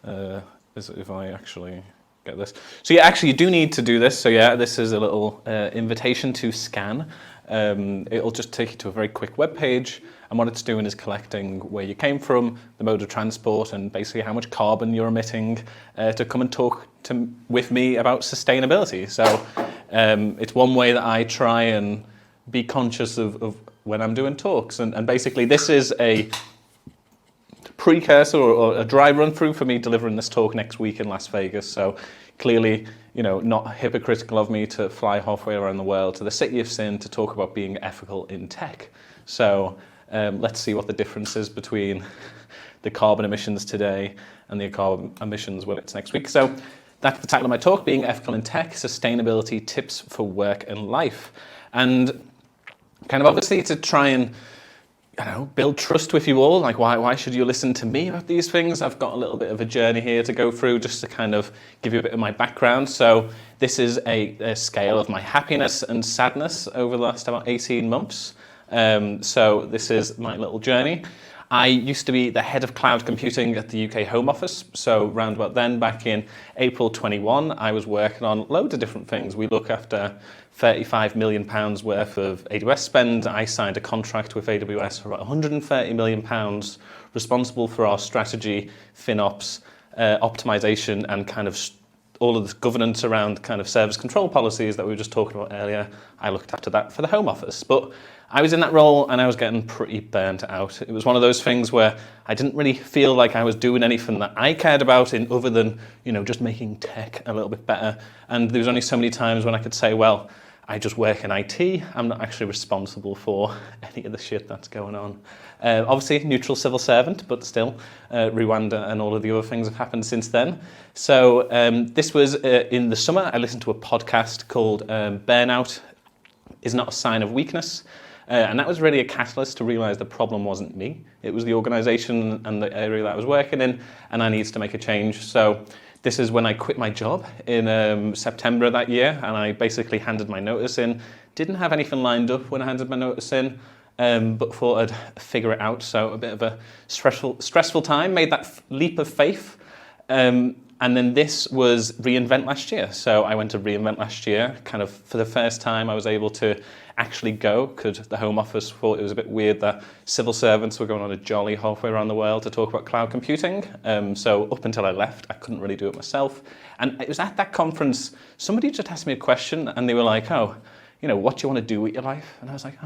if I actually get this. So yeah, actually you do need to do this. So yeah, this is a little invitation to scan. It'll just take you to a very quick web page, and what it's doing is collecting where you came from, the mode of transport, and basically how much carbon you're emitting to come and talk with me about sustainability. So it's one way that I try and be conscious of when I'm doing talks, and basically this is a precursor or a dry run through for me delivering this talk next week in Las Vegas. So clearly, not hypocritical of me to fly halfway around the world to the city of sin to talk about being ethical in tech. So let's see what the difference is between the carbon emissions today and the carbon emissions when it's next week. So that's the title of my talk, Being Ethical in Tech, Sustainability Tips for Work and Life. And kind of obviously to try and build trust with you all. Like, why should you listen to me about these things? I've got a little bit of a journey here to go through just to kind of give you a bit of my background. So this is a scale of my happiness and sadness over the last about 18 months. So this is my little journey. I used to be the head of cloud computing at the UK Home Office. So round about then, back in April 21, I was working on loads of different things. We look after £35 million worth of AWS spend. I signed a contract with AWS for about £130 million, responsible for our strategy, FinOps, optimization, and kind of all of the governance around kind of service control policies that we were just talking about earlier. I looked after that for the Home Office. But I was in that role and I was getting pretty burnt out. It was one of those things where I didn't really feel like I was doing anything that I cared about in other than, just making tech a little bit better. And there was only so many times when I could say, well, I just work in IT. I'm not actually responsible for any of the shit that's going on. Obviously, neutral civil servant, but still, Rwanda and all of the other things have happened since then. So this was in the summer. I listened to a podcast called Burnout is Not a Sign of Weakness. And that was really a catalyst to realize the problem wasn't me. It was the organization and the area that I was working in, and I needed to make a change. So this is when I quit my job in September of that year, and I basically handed my notice in. Didn't have anything lined up when I handed my notice in, but thought I'd figure it out. So a bit of a stressful time, made that leap of faith. And then this was reInvent last year. So I went to reInvent last year. Kind of for the first time, I was able to actually go, because the Home Office thought it was a bit weird that civil servants were going on a jolly halfway around the world to talk about cloud computing. So up until I left, I couldn't really do it myself. And it was at that conference, somebody just asked me a question and they were like, what do you want to do with your life? And I was like,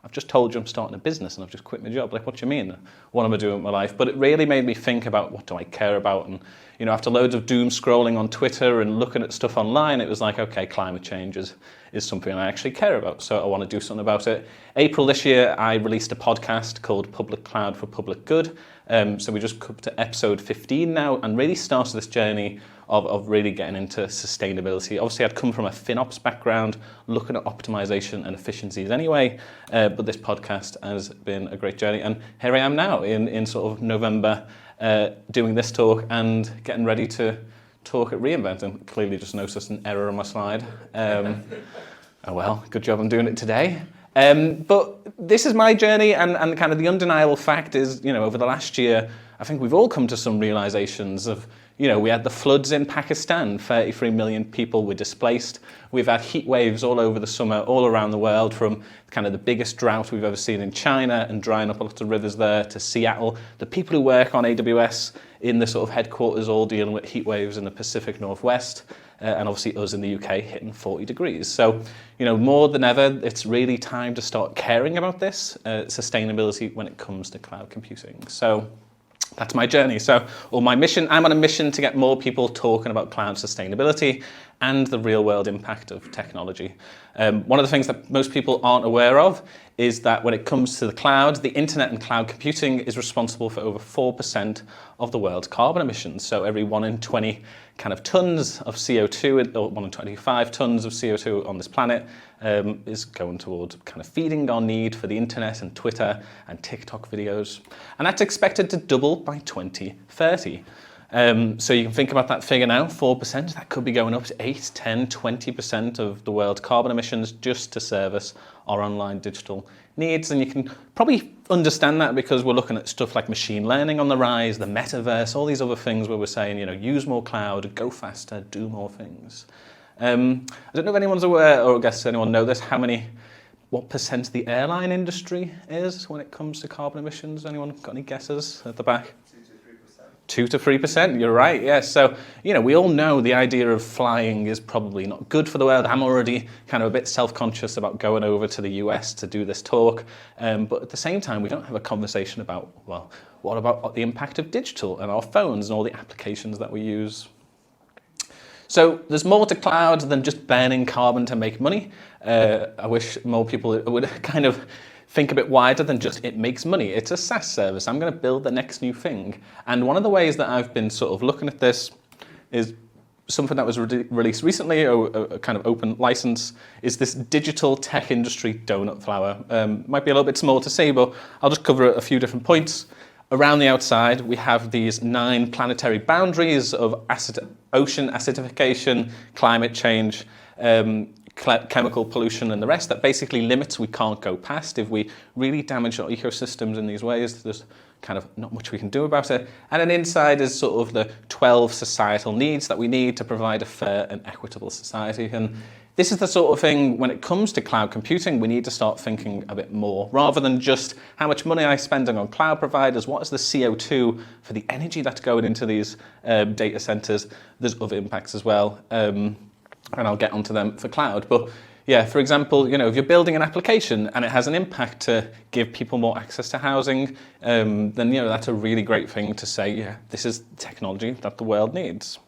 I've just told you I'm starting a business and I've just quit my job. Like, what do you mean? What am I doing with my life? But it really made me think about what do I care about? And, after loads of doom scrolling on Twitter and looking at stuff online, it was like, okay, climate change is something I actually care about. So I want to do something about it. April this year, I released a podcast called Public Cloud for Public Good. So we just come to episode 15 now and really started this journey of really getting into sustainability. Obviously, I'd come from a FinOps background, looking at optimization and efficiencies anyway, but this podcast has been a great journey. And here I am now in sort of November, doing this talk and getting ready to talk at reInvent, and clearly just noticed an error on my slide. Oh well, good job I'm doing it today. But this is my journey, and kind of the undeniable fact is, over the last year, I think we've all come to some realizations of, we had the floods in Pakistan, 33 million people were displaced. We've had heat waves all over the summer, all around the world, from kind of the biggest drought we've ever seen in China and drying up a lot of rivers there to Seattle. The people who work on AWS in the sort of headquarters all dealing with heat waves in the Pacific Northwest. And obviously us in the UK hitting 40 degrees. So, more than ever, it's really time to start caring about this, sustainability when it comes to cloud computing. So that's my journey. So, or my mission, I'm on a mission to get more people talking about cloud sustainability and the real world impact of technology. One of the things that most people aren't aware of is that when it comes to the cloud, the internet and cloud computing is responsible for over 4% of the world's carbon emissions. So every 1 in 20 kind of tons of CO2, or 1 in 25 tons of CO2 on this planet is going towards kind of feeding our need for the internet and Twitter and TikTok videos. And that's expected to double by 2030. So you can think about that figure now, 4%, that could be going up to 8, 10, 20% of the world's carbon emissions just to service our online digital needs, and you can probably understand that because we're looking at stuff like machine learning on the rise, the metaverse, all these other things where we're saying, use more cloud, go faster, do more things. I don't know if anyone's aware, or I guess anyone know this, what percent the airline industry is when it comes to carbon emissions? Anyone got any guesses at the back? 2 to 3%, you're right, yes. So, we all know the idea of flying is probably not good for the world. I'm already kind of a bit self-conscious about going over to the US to do this talk. But at the same time, we don't have a conversation about, well, what about the impact of digital and our phones and all the applications that we use? So there's more to cloud than just burning carbon to make money. I wish more people would kind of think a bit wider than just it makes money. It's a SaaS service. I'm going to build the next new thing. And one of the ways that I've been sort of looking at this is something that was released recently, a kind of open license, is this digital tech industry donut flower. Might be a little bit small to see, but I'll just cover a few different points. Around the outside, we have these 9 planetary boundaries of ocean acidification, climate change, chemical pollution and the rest that basically limits we can't go past. If we really damage our ecosystems in these ways, there's kind of not much we can do about it. And then inside is sort of the 12 societal needs that we need to provide a fair and equitable society. And this is the sort of thing, when it comes to cloud computing, we need to start thinking a bit more. Rather than just how much money I'm spending on cloud providers, what is the CO2 for the energy that's going into these data centers? There's other impacts as well. And I'll get onto them for cloud. But yeah, for example, if you're building an application and it has an impact to give people more access to housing, then that's a really great thing to say, yeah, this is technology that the world needs.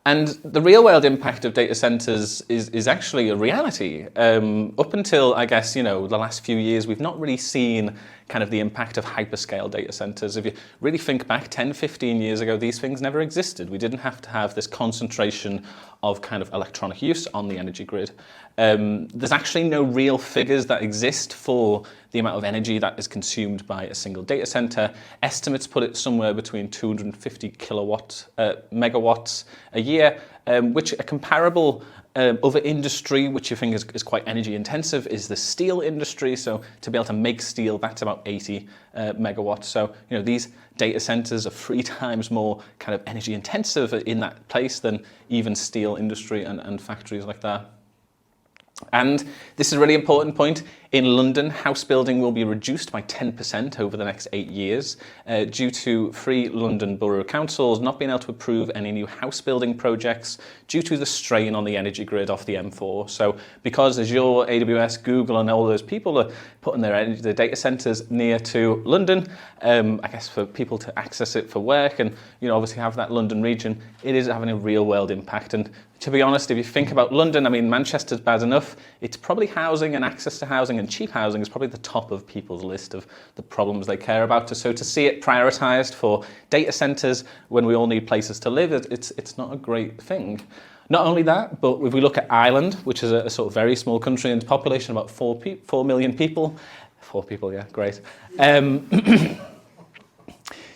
And the real world impact of data centers is actually a reality. Up until, I guess, the last few years, we've not really seen kind of the impact of hyperscale data centers. If you really think back 10, 15 years ago, these things never existed. We didn't have to have this concentration of kind of electronic use on the energy grid. There's actually no real figures that exist for the amount of energy that is consumed by a single data center. Estimates put it somewhere between 250 megawatts a year, which a comparable other industry, which you think is quite energy intensive, is the steel industry. So to be able to make steel, that's about 80 megawatts. So these data centers are 3 times more kind of energy intensive in that place than even steel industry and factories like that. And this is a really important point. In London, house building will be reduced by 10% over the next 8 years due to 3 London borough councils not being able to approve any new house building projects due to the strain on the energy grid off the M4. So because Azure, AWS, Google and all those people are putting their data centers near to London, I guess for people to access it for work and obviously have that London region, it is having a real world impact. And to be honest, if you think about London, I mean, Manchester's bad enough. It's probably housing and access to housing and cheap housing is probably the top of people's list of the problems they care about. So to see it prioritized for data centers when we all need places to live, it's not a great thing. Not only that, but if we look at Ireland, which is a sort of very small country and population about 4 million people. 4 people, yeah, great.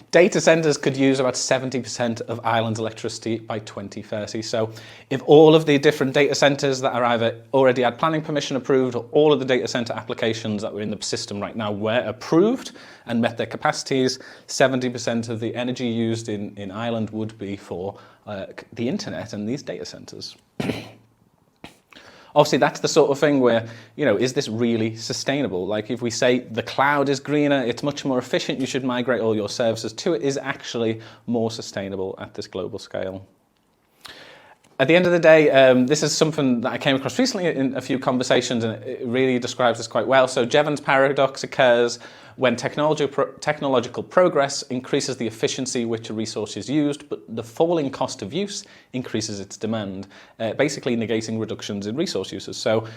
Data centers could use about 70% of Ireland's electricity by 2030. So if all of the different data centers that are either already had planning permission approved or all of the data center applications that were in the system right now were approved and met their capacities, 70% of the energy used in Ireland would be for the internet and these data centers. Obviously, that's the sort of thing where, is this really sustainable? Like if we say the cloud is greener, it's much more efficient, you should migrate all your services to it, is actually more sustainable at this global scale. At the end of the day, this is something that I came across recently in a few conversations, and it really describes this quite well. So Jevons paradox occurs when technological progress increases the efficiency which a resource is used, but the falling cost of use increases its demand, basically negating reductions in resource uses. So,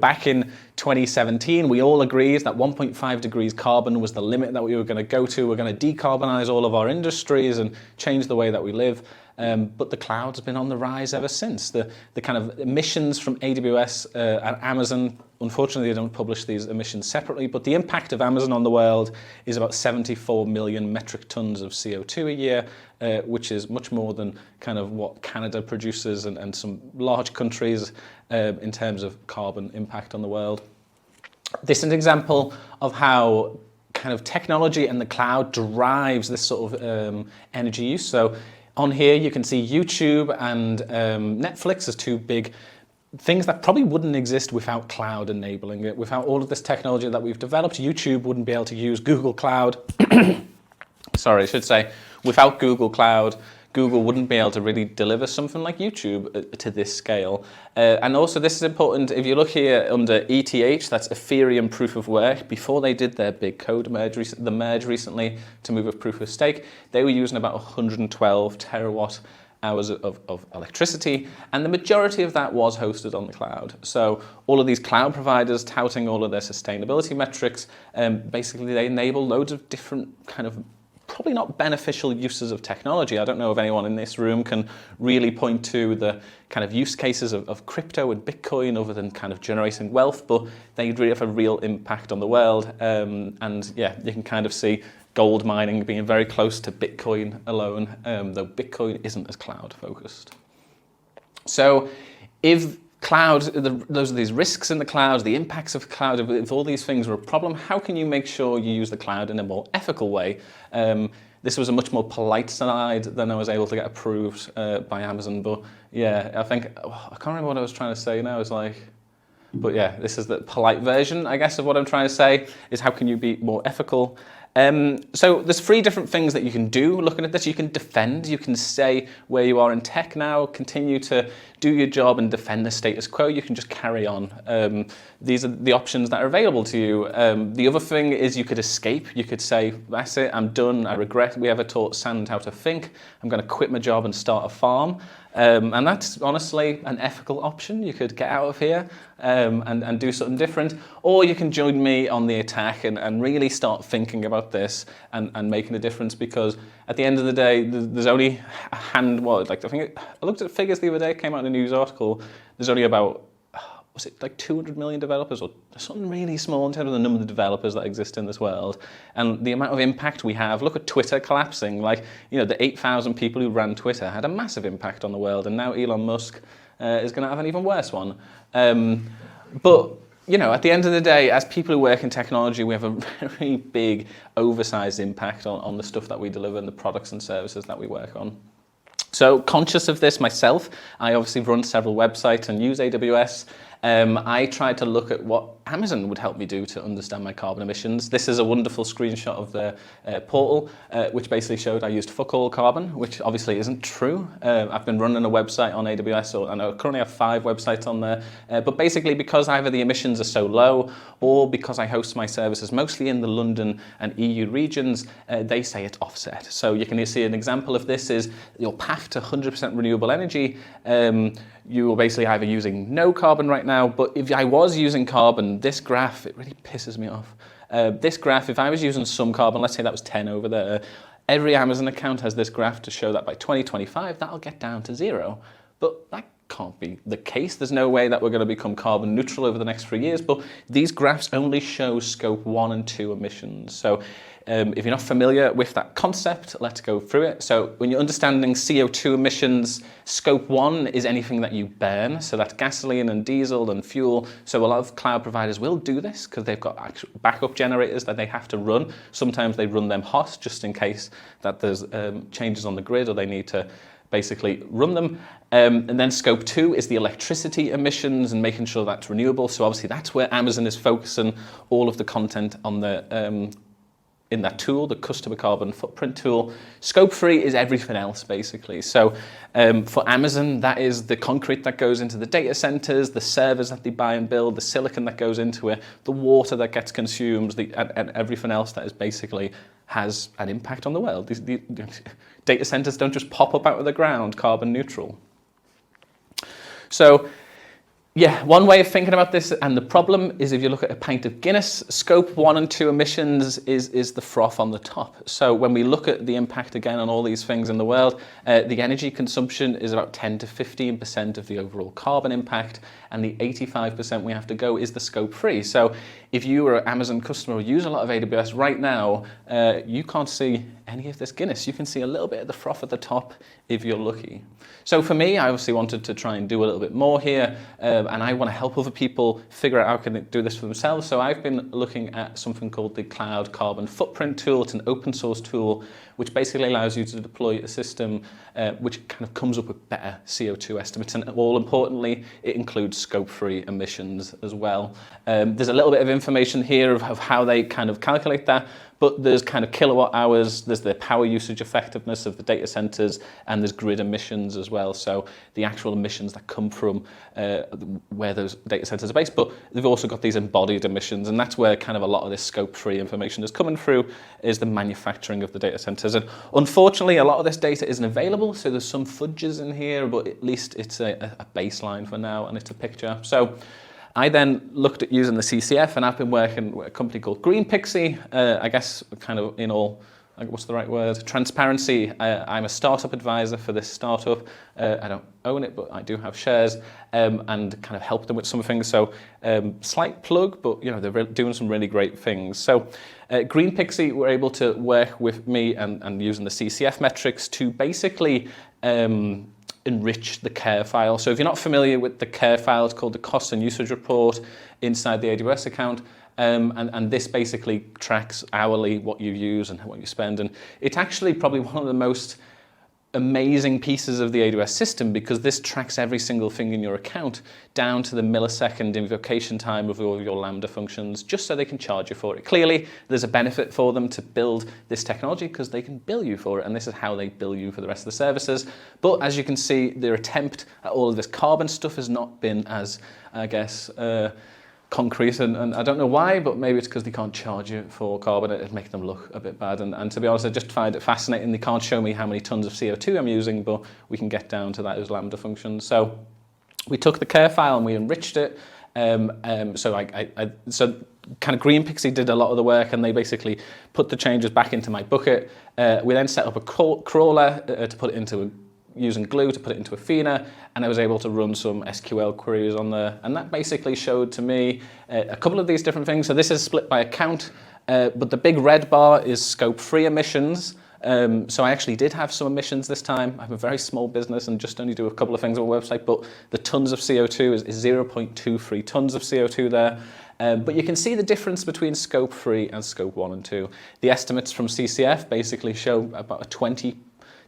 back in 2017, we all agreed that 1.5 degrees carbon was the limit that we were going to go to. We're going to decarbonize all of our industries and change the way that we live. But the cloud's been on the rise ever since. The kind of emissions from AWS and Amazon, unfortunately, they don't publish these emissions separately, but the impact of Amazon on the world is about 74 million metric tons of CO2 a year, which is much more than kind of what Canada produces and some large countries in terms of carbon impact on the world. This is an example of how kind of technology and the cloud drives this sort of energy use. So on here you can see YouTube and Netflix as two big things that probably wouldn't exist without cloud enabling it. Without all of this technology that we've developed, YouTube wouldn't be able to use Google Cloud. Sorry, I should say, without Google Cloud, Google wouldn't be able to really deliver something like YouTube to this scale. And also this is important, if you look here under ETH, that's Ethereum Proof of Work, before they did their big code merge, the merge recently to move with Proof of Stake, they were using about 112 terawatt hours of electricity, and the majority of that was hosted on the cloud. So all of these cloud providers touting all of their sustainability metrics, basically they enable loads of different kind of probably not beneficial uses of technology. I don't know if anyone in this room can really point to the kind of use cases of crypto and Bitcoin other than kind of generating wealth, but they really have a real impact on the world. And yeah, you can kind of see gold mining being very close to Bitcoin alone, though Bitcoin isn't as cloud focused. So if cloud, those are these risks in the cloud, the impacts of cloud, if all these things are a problem, how can you make sure you use the cloud in a more ethical way? This was a much more polite slide than I was able to get approved by Amazon, but yeah, I can't remember what I was trying to say now. It's like, but yeah, this is the polite version, I guess, of what I'm trying to say, is how can you be more ethical? So there's 3 different things that you can do looking at this. You can defend, you can say where you are in tech now, continue to do your job and defend the status quo. You can just carry on. These are the options that are available to you. The other thing is you could escape. You could say, that's it, I'm done, I regret we ever taught sand how to think. I'm going to quit my job and start a farm. And that's honestly an ethical option. You could get out of here and do something different, or you can join me on the attack and really start thinking about this and making a difference, because at the end of the day, there's only a I looked at figures the other day, came out in a news article, there's only about, was it like 200 million developers or something really small in terms of the number of developers that exist in this world, and the amount of impact we have. Look at Twitter collapsing. Like, you know, the 8,000 people who ran Twitter had a massive impact on the world, and now Elon Musk is going to have an even worse one. But you know, at the end of the day, as people who work in technology, we have a very big, oversized impact on the stuff that we deliver and the products and services that we work on. So conscious of this myself, I obviously run several websites and use AWS. I tried to look at what Amazon would help me do to understand my carbon emissions. This is a wonderful screenshot of the portal, which basically showed I used fuck all carbon, which obviously isn't true. I've been running a website on AWS, and I currently have 5 websites on there. But basically, because either the emissions are so low, or because I host my services mostly in the London and EU regions, they say it's offset. So you can see an example of this is your path to 100% renewable energy. You are basically either using no carbon right now, but if I was using carbon, this graph, it really pisses me off. This graph, if I was using some carbon, let's say that was 10 over there, every Amazon account has this graph to show that by 2025, that'll get down to 0. But that can't be the case. There's no way that we're going to become carbon neutral over the next 3 years, but these graphs only show scope 1 and 2 emissions. So if you're not familiar with that concept, let's go through it. So when you're understanding CO2 emissions, scope 1 is anything that you burn. So that's gasoline and diesel and fuel. So a lot of cloud providers will do this because they've got actual backup generators that they have to run. Sometimes they run them hot just in case that there's changes on the grid or they need to basically run them. And then scope 2 is the electricity emissions and making sure that's renewable. So obviously that's where Amazon is focusing all of the content on the in that tool, the customer carbon footprint tool. Scope 3 is everything else, basically. So for Amazon, that is the concrete that goes into the data centers, the servers that they buy and build, the silicon that goes into it, the water that gets consumed, and everything else that is basically has an impact on the world. The data centers don't just pop up out of the ground carbon neutral. So yeah, one way of thinking about this, and the problem is if you look at a pint of Guinness, scope 1 and 2 emissions is the froth on the top. So when we look at the impact again on all these things in the world, the energy consumption is about 10 to 15% of the overall carbon impact, and the 85% we have to go is the scope 3. So if you are an Amazon customer or use a lot of AWS right now, you can't see any of this Guinness. You can see a little bit of the froth at the top if you're lucky. So for me, I obviously wanted to try and do a little bit more here, and I want to help other people figure out how can they do this for themselves. So I've been looking at something called the Cloud Carbon Footprint tool. It's an open source tool which basically allows you to deploy a system which kind of comes up with better CO2 estimates, and all importantly, it includes scope-free emissions as well. There's a little bit of information here of how they kind of calculate that, but there's kind of kilowatt hours, there's the power usage effectiveness of the data centers, and there's grid emissions as well. So the actual emissions that come from where those data centers are based, but they've also got these embodied emissions, and that's where kind of a lot of this scope-free information is coming through, is the manufacturing of the data centers. And unfortunately, a lot of this data isn't available, so there's some fudges in here, but at least it's a baseline for now, and it's a picture. So I then looked at using the CCF, and I've been working with a company called Green Pixie. I guess kind of in all, what's the right word? Transparency. I'm a startup advisor for this startup. I don't own it, but I do have shares, and kind of help them with some things. So slight plug, but they're doing some really great things. So Green Pixie were able to work with me and using the CCF metrics to basically enrich the care file. So if you're not familiar with the care file, it's called the cost and usage report inside the AWS account. And this basically tracks hourly what you use and what you spend. And it's actually probably one of the most amazing pieces of the AWS system, because this tracks every single thing in your account down to the millisecond invocation time of all your Lambda functions, just so they can charge you for it. Clearly, there's a benefit for them to build this technology because they can bill you for it, and this is how they bill you for the rest of the services. But as you can see, their attempt at all of this carbon stuff has not been as, I guess, concrete, and I don't know why, but maybe it's because they can't charge you for carbon. It'd make them look a bit bad, and to be honest, I just find it fascinating. They can't show me how many tons of CO2 I'm using, but we can get down to that as Lambda functions. So we took the care file and we enriched it. So kind of Green Pixie did a lot of the work, and they basically put the changes back into my bucket. We then set up a crawler to put it into using Glue to put it into Athena, and I was able to run some SQL queries on there, and that basically showed to me a couple of these different things. So this is split by account, but the big red bar is scope-free emissions. So I actually did have some emissions this time. I have a very small business and just only do a couple of things on my website, but the tons of CO2 is 0.23 tons of CO2 there. But you can see the difference between scope 3 and scope 1 and 2. The estimates from CCF basically show about a 20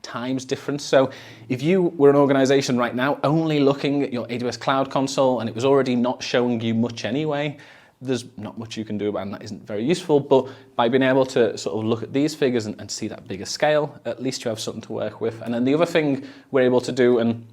times difference. So if you were an organization right now only looking at your AWS Cloud Console and it was already not showing you much anyway, there's not much you can do about it, and that isn't very useful. But by being able to sort of look at these figures and see that bigger scale, at least you have something to work with. And then the other thing we're able to do, and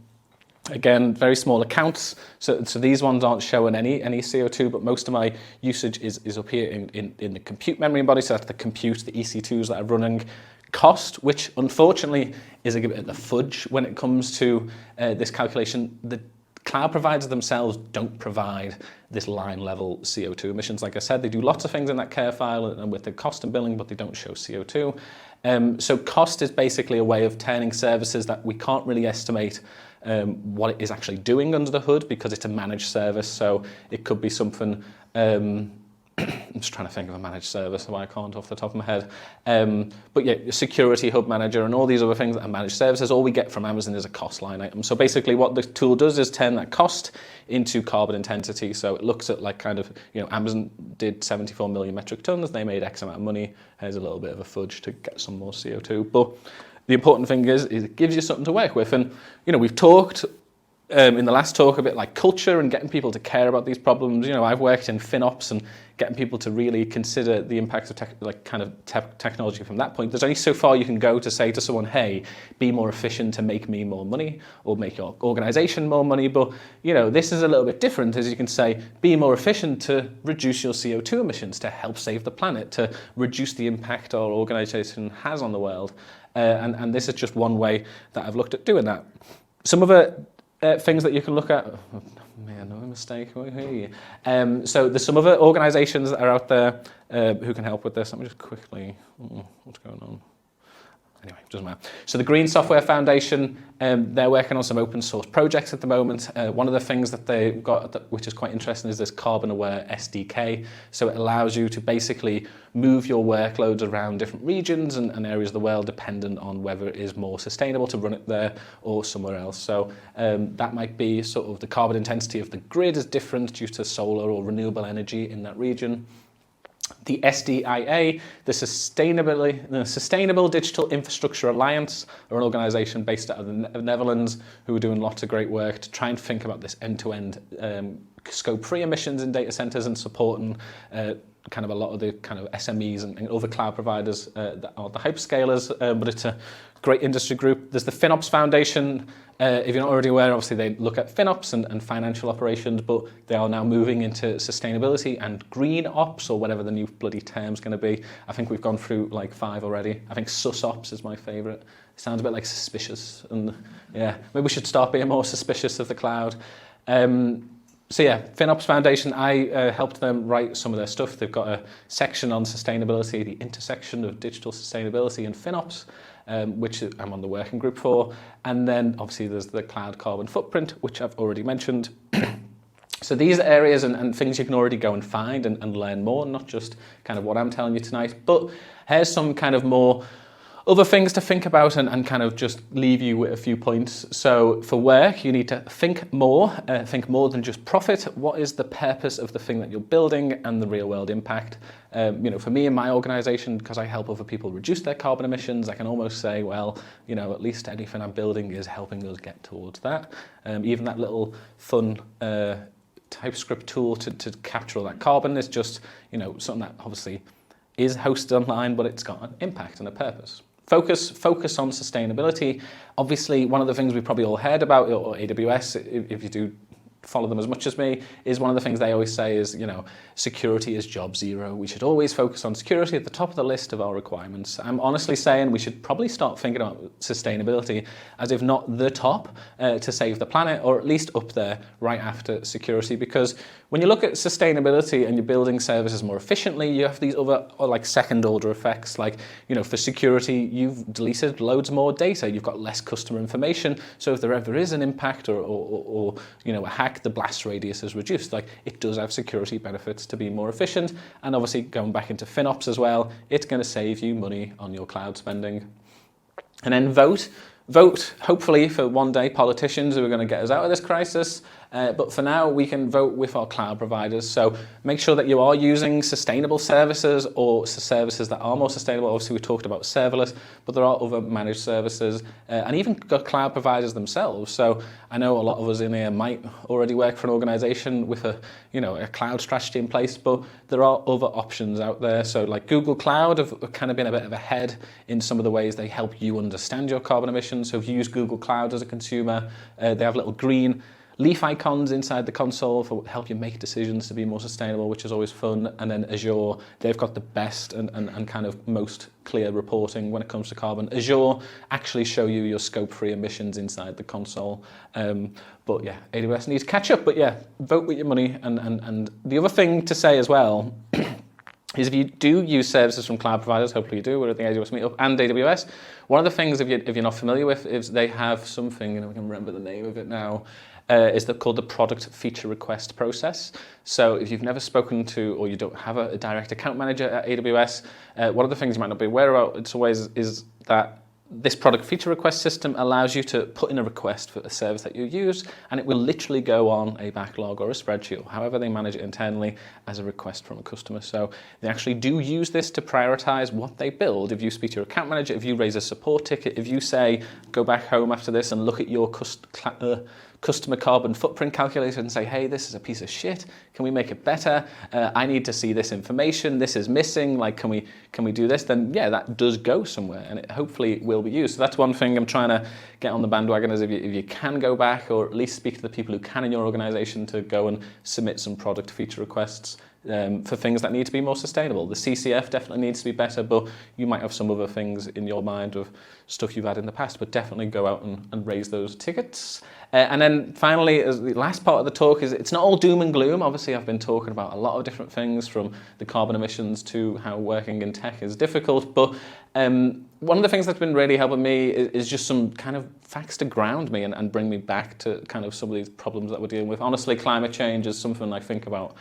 again, very small accounts, so these ones aren't showing any CO2, but most of my usage is up here in the compute memory body, so that's the compute, the EC2s that are running. Cost, which unfortunately is a bit of the fudge when it comes to this calculation. The cloud providers themselves don't provide this line level CO2 emissions. Like I said, they do lots of things in that care file and with the cost and billing, but they don't show CO2. So cost is basically a way of turning services that we can't really estimate what it is actually doing under the hood, because it's a managed service. So it could be something, I'm just trying to think of a managed service, so I can't off the top of my head. But yeah, Security Hub Manager and all these other things that are managed services, all we get from Amazon is a cost line item. So basically what the tool does is turn that cost into carbon intensity. So it looks at like kind of, Amazon did 74 million metric tons, they made X amount of money. Here's a little bit of a fudge to get some more CO2. But the important thing is it gives you something to work with. And, we've talked in the last talk a bit like culture and getting people to care about these problems. I've worked in FinOps and getting people to really consider the impacts of technology from that point. There's only so far you can go to say to someone, hey, be more efficient to make me more money or make your organization more money. But, this is a little bit different, as you can say, be more efficient to reduce your CO2 emissions, to help save the planet, to reduce the impact our organization has on the world. And this is just one way that I've looked at doing that. Some other things that you can look at. Oh, man, no mistake. So there's some other organizations that are out there who can help with this. Let me just quickly, what's going on? Anyway, doesn't matter. So the Green Software Foundation, they're working on some open source projects at the moment. One of the things that they've got, which is quite interesting, is this carbon aware SDK. So it allows you to basically move your workloads around different regions and areas of the world dependent on whether it is more sustainable to run it there or somewhere else. So that might be sort of the carbon intensity of the grid is different due to solar or renewable energy in that region. The SDIA, the Sustainable Digital Infrastructure Alliance, are an organisation based out of the Netherlands who are doing lots of great work to try and think about this end-to-end scope-free emissions in data centres and supporting kind of a lot of the kind of SMEs and other cloud providers that are the hyperscalers, but it's a great industry group. There's the FinOps Foundation. If you're not already aware, obviously they look at FinOps and financial operations, but they are now moving into sustainability and green ops, or whatever the new bloody term's going to be. I think we've gone through like 5 already. I think susops is my favourite. It sounds a bit like suspicious, and yeah, maybe we should start being more suspicious of the cloud. So yeah, FinOps Foundation, I helped them write some of their stuff. They've got a section on sustainability, the intersection of digital sustainability and FinOps, which I'm on the working group for. And then obviously there's the cloud carbon footprint, which I've already mentioned. So these are areas and things you can already go and find and learn more, not just kind of what I'm telling you tonight, but here's some kind of more other things to think about and kind of just leave you with a few points. So for work, you need to think more than just profit. What is the purpose of the thing that you're building and the real world impact? For me and my organisation, because I help other people reduce their carbon emissions, I can almost say, well, at least anything I'm building is helping us get towards that. Even that little fun TypeScript tool to capture all that carbon is just, something that obviously is hosted online, but it's got an impact and a purpose. Focus on sustainability. Obviously, one of the things we've probably all heard about, or AWS, if you do follow them as much as me, is one of the things they always say is, security is job zero. We should always focus on security at the top of the list of our requirements. I'm honestly saying we should probably start thinking about sustainability as if not the top to save the planet, or at least up there right after security, because when you look at sustainability and you're building services more efficiently, you have these other like second order effects. Like, for security, you've deleted loads more data, you've got less customer information. So if there ever is an impact or a hack, the blast radius is reduced. Like, it does have security benefits to be more efficient. And obviously going back into FinOps as well, it's going to save you money on your cloud spending. And then vote, hopefully, for one day, politicians who are going to get us out of this crisis. But for now, we can vote with our cloud providers. So make sure that you are using sustainable services or services that are more sustainable. Obviously, we talked about serverless, but there are other managed services and even got cloud providers themselves. So I know a lot of us in here might already work for an organization with a cloud strategy in place, but there are other options out there. So like Google Cloud have kind of been a bit of ahead in some of the ways they help you understand your carbon emissions. So if you use Google Cloud as a consumer, they have little green leaf icons inside the console for help you make decisions to be more sustainable, which is always fun. And then Azure, they've got the best and kind of most clear reporting when it comes to carbon. Azure actually show you your scope-free emissions inside the console. But yeah, AWS needs to catch up. But yeah, vote with your money. And the other thing to say as well is if you do use services from cloud providers, hopefully you do, we're at the AWS meetup, and AWS, one of the things, if you're not familiar with, is they have something, I can remember the name of it now, is called the product feature request process. So if you've never spoken to, or you don't have a direct account manager at AWS, one of the things you might not be aware of, it's always is that this product feature request system allows you to put in a request for a service that you use, and it will literally go on a backlog or a spreadsheet, or however they manage it internally, as a request from a customer. So they actually do use this to prioritize what they build. If you speak to your account manager, if you raise a support ticket, if you say, go back home after this and look at your customer carbon footprint calculator and say, hey, this is a piece of shit, can we make it better? I need to see this information, this is missing, like, can we do this? Then yeah, that does go somewhere, and it hopefully will be used. So that's one thing I'm trying to get on the bandwagon, is if you can go back, or at least speak to the people who can in your organization to go and submit some product feature requests. for things that need to be more sustainable. The CCF definitely needs to be better, but you might have some other things in your mind of stuff you've had in the past, but definitely go out and raise those tickets. And then finally, as the last part of the talk is, it's not all doom and gloom. Obviously, I've been talking about a lot of different things, from the carbon emissions to how working in tech is difficult, but one of the things that's been really helping me is just some kind of facts to ground me and bring me back to kind of some of these problems that we're dealing with. Honestly, climate change is something I think about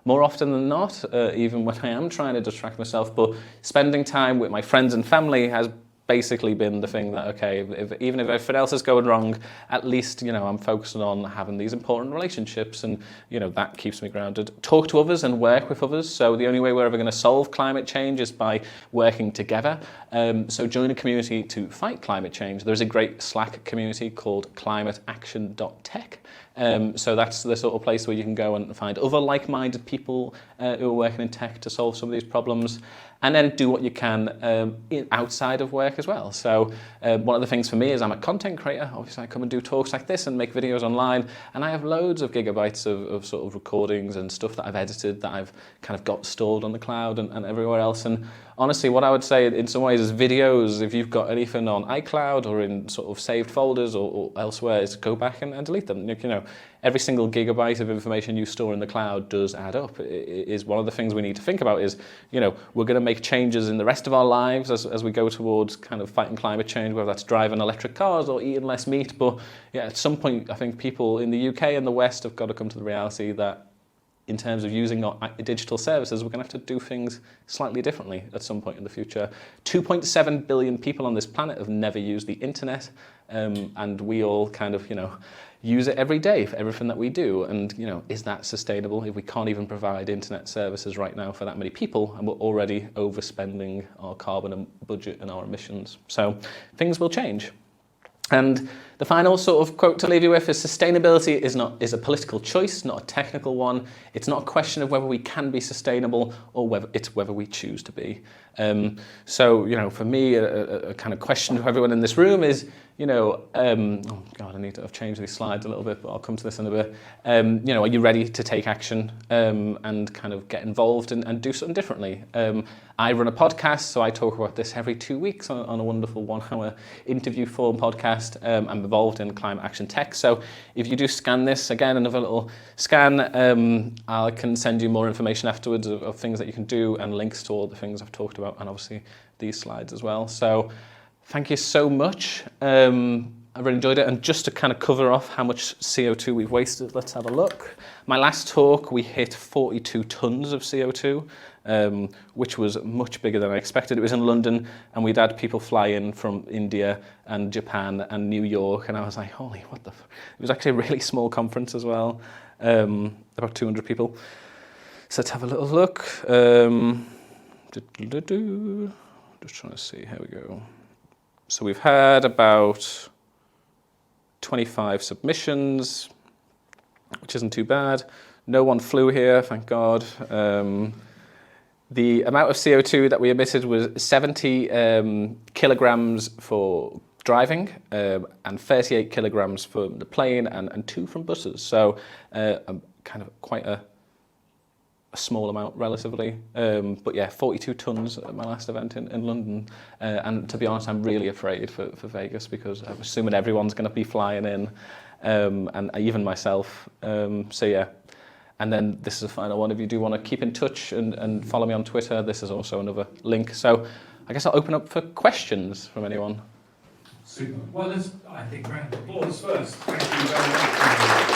more often than not, even when I am trying to distract myself. But spending time with my friends and family has basically been the thing that, okay, even if everything else is going wrong, at least, you know, I'm focusing on having these important relationships, and, you know, that keeps me grounded. Talk to others and work with others. So the only way we're ever going to solve climate change is by working together. So join a community to fight climate change. There's a great Slack community called climateaction.tech. So that's the sort of place where you can go and find other like-minded people who are working in tech to solve some of these problems, and then do what you can outside of work as well. So one of the things for me is I'm a content creator. Obviously, I come and do talks like this and make videos online, and I have loads of gigabytes of sort of recordings and stuff that I've edited that I've kind of got stored on the cloud and everywhere else. And honestly, what I would say in some ways is videos, if you've got anything on iCloud or in sort of saved folders or elsewhere, is go back and delete them. You know, every single gigabyte of information you store in the cloud does add up. It is one of the things we need to think about is, you know, we're going to make changes in the rest of our lives as we go towards kind of fighting climate change, whether that's driving electric cars or eating less meat. But yeah, at some point, I think people in the UK and the West have got to come to the reality that in terms of using our digital services, we're going to have to do things slightly differently at some point in the future. 2.7 billion people on this planet have never used the internet, and we all kind of, you know, use it every day for everything that we do. And, you know, is that sustainable if we can't even provide internet services right now for that many people, and we're already overspending our carbon and budget and our emissions? So things will change. And the final sort of quote to leave you with is, sustainability is a political choice, not a technical one. It's not a question of whether we can be sustainable or whether we choose to be. So, you know, for me, a kind of question to everyone in this room is, you know, oh God, I need to have changed these slides a little bit, but I'll come to this in a bit. You know, are you ready to take action and kind of get involved and do something differently? I run a podcast, so I talk about this every 2 weeks on a wonderful 1-hour interview form podcast. I'm involved in climate action tech. So if you do scan this, again, another little scan, I can send you more information afterwards of things that you can do and links to all the things I've talked about, and obviously these slides as well. So thank you so much. I really enjoyed it. And just to kind of cover off how much CO2 we've wasted, let's have a look. My last talk, we hit 42 tons of CO2, which was much bigger than I expected. It was in London, and we'd had people fly in from India and Japan and New York, and I was like, holy, what the f-? It was actually a really small conference as well, about 200 people. So let's have a little look. Just trying to see, here we go. So we've had about 25 submissions, which isn't too bad. No one flew here, thank God. The amount of CO2 that we emitted was 70 kilograms for driving and 38 kilograms for the plane and 2 from buses. So kind of quite a small amount relatively, but yeah, 42 tons at my last event in London, and to be honest, I'm really afraid for Vegas, because I'm assuming everyone's going to be flying in, and even myself, so yeah. And then this is the final one. If you do want to keep in touch and follow me on Twitter, this is also another link. So I guess I'll open up for questions from anyone. Super. Well, I think round of applause first. Thank you very much.